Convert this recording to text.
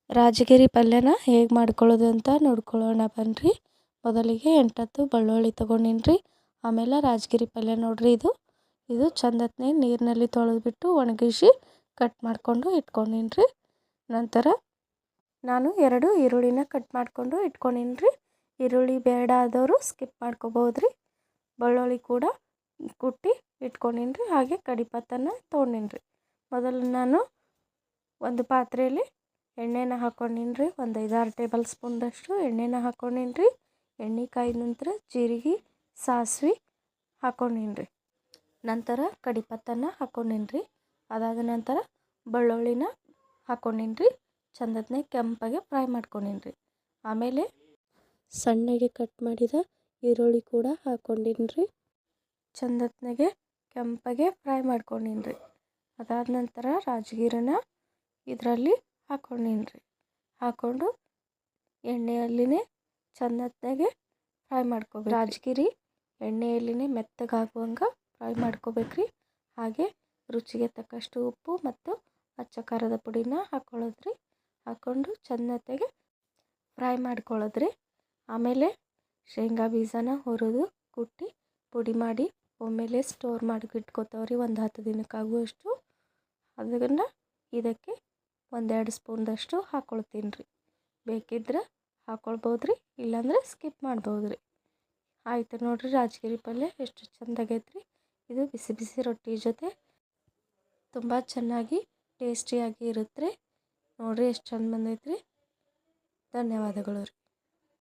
ರಾಜಗಿರಿ ಪಲ್ಯನ ಹೇಗೆ ಮಾಡ್ಕೊಳ್ಳೋದು ಅಂತ ನೋಡ್ಕೊಳ್ಳೋಣ ಬನ್ನಿರಿ. ಮೊದಲಿಗೆ 8 ಬೆಳ್ಳುಳ್ಳಿ ತೊಗೊಂಡಿನ್ರಿ. ಆಮೇಲೆ ರಾಜಗಿರಿ ಪಲ್ಯ ನೋಡ್ರಿ, ಇದು ಚಂದತ್ನೇ ನೀರಿನಲ್ಲಿ ತೊಳೆದ್ಬಿಟ್ಟು ಒಣಗಿಸಿ ಕಟ್ ಮಾಡಿಕೊಂಡು ಇಟ್ಕೊಂಡಿನ್ರಿ. ನಂತರ ನಾನು 2 ಈರುಳ್ಳಿನ ಕಟ್ ಮಾಡಿಕೊಂಡು ಇಟ್ಕೊಂಡಿನ್ರಿ. ಈರುಳ್ಳಿ ಬೇಡ ಆದವರು ಸ್ಕಿಪ್ ಮಾಡ್ಕೋಬೋದ್ರಿ. ಬೆಳ್ಳುಳ್ಳಿ ಕೂಡ ಕುಟ್ಟಿ ಇಟ್ಕೊಂಡಿನ್ರಿ. ಹಾಗೆ ಕಡಿಪತ್ತನ ತೊಗೊಂಡಿನ್ರಿ. ಮೊದಲು ನಾನು ಒಂದು ಪಾತ್ರೆಯಲ್ಲಿ ಎಣ್ಣೆನ ಹಾಕ್ಕೊಂಡಿನ್ರಿ. ಒಂದು 5-6 ಟೇಬಲ್ ಸ್ಪೂನ್ದಷ್ಟು ಎಣ್ಣೆನ ಹಾಕ್ಕೊಂಡಿನ್ರಿ. ಎಣ್ಣೆ ಕಾಯ್ದ ನಂತರ ಜೀರಿಗೆ, ಸಾಸಿವೆ ಹಾಕ್ಕೊಂಡಿನ್ರಿ. ನಂತರ ಕಡಿಪತ್ತನ ಹಾಕ್ಕೊಂಡಿನ್ರಿ. ಅದಾದ ನಂತರ ಬೆಳ್ಳುಳ್ಳಿನ ಹಾಕ್ಕೊಂಡಿನ್ರಿ. ಚಂದತ್ನೇ ಕೆಂಪಾಗೆ ಫ್ರೈ ಮಾಡ್ಕೊಂಡಿನ್ರಿ. ಆಮೇಲೆ ಸಣ್ಣಗೆ ಕಟ್ ಮಾಡಿದ ಈರುಳ್ಳಿ ಕೂಡ ಹಾಕ್ಕೊಂಡಿನ್ರಿ. ಚಂದತ್ನಾಗೆ ಕೆಂಪಾಗೆ ಫ್ರೈ ಮಾಡ್ಕೊಂಡಿನ್ರಿ. ಅದಾದ ನಂತರ ರಾಜಗಿರಿನ ಇದರಲ್ಲಿ ಹಾಕ್ಕೊಂಡಿನ್ರಿ. ಹಾಕ್ಕೊಂಡು ಎಣ್ಣೆಯಲ್ಲಿನೇ ಚಂದತ್ನಾಗೆ ಫ್ರೈ ಮಾಡ್ಕೋಬೇಕು. ರಾಜಗಿರಿ ಎಣ್ಣೆಯಲ್ಲಿನೇ ಮೆತ್ತಗಾಗುವಂಗೆ ಫ್ರೈ ಮಾಡ್ಕೋಬೇಕ್ರಿ. ಹಾಗೆ ರುಚಿಗೆ ತಕ್ಕಷ್ಟು ಉಪ್ಪು ಮತ್ತು ಅಚ್ಚ ಖಾರದ ಪುಡಿನ ಹಾಕ್ಕೊಳ್ಳೋದ್ರಿ. ಹಾಕ್ಕೊಂಡು ಚಂದತ್ನಾಗೆ ಫ್ರೈ ಮಾಡ್ಕೊಳ್ಳೋದ್ರಿ. ಆಮೇಲೆ ಶೇಂಗಾ ಬೀಜನ ಹುರಿದು ಕುಟ್ಟಿ ಪುಡಿ ಮಾಡಿ ಒಮ್ಮೆಲೆ ಸ್ಟೋರ್ ಮಾಡಿ ಇಟ್ಕೋತಾವ್ರಿ, ಒಂದು 10 ದಿನಕ್ಕಾಗುವಷ್ಟು. ಅದನ್ನು ಇದಕ್ಕೆ 1-2 ಸ್ಪೂನ್ದಷ್ಟು ಹಾಕ್ಕೊಳ್ತೀನಿ ರೀ. ಬೇಕಿದ್ರೆ ಹಾಕ್ಕೊಳ್ಬೋದ್ರಿ, ಇಲ್ಲಾಂದರೆ ಸ್ಕಿಪ್ ಮಾಡ್ಬೋದ್ರಿ. ಆಯಿತು ನೋಡಿರಿ, ರಾಜಗಿರಿ ಪಲ್ಯ ಎಷ್ಟು ಚೆಂದಾಗೈತ್ರಿ. ಇದು ಬಿಸಿ ಬಿಸಿ ರೊಟ್ಟಿ ಜೊತೆ ತುಂಬ ಚೆನ್ನಾಗಿ ಟೇಸ್ಟಿಯಾಗಿ ಇರುತ್ತೆ. ನೋಡಿರಿ ಎಷ್ಟು ಚಂದ ಬಂದೈತ್ರಿ. ಧನ್ಯವಾದಗಳು ರೀ.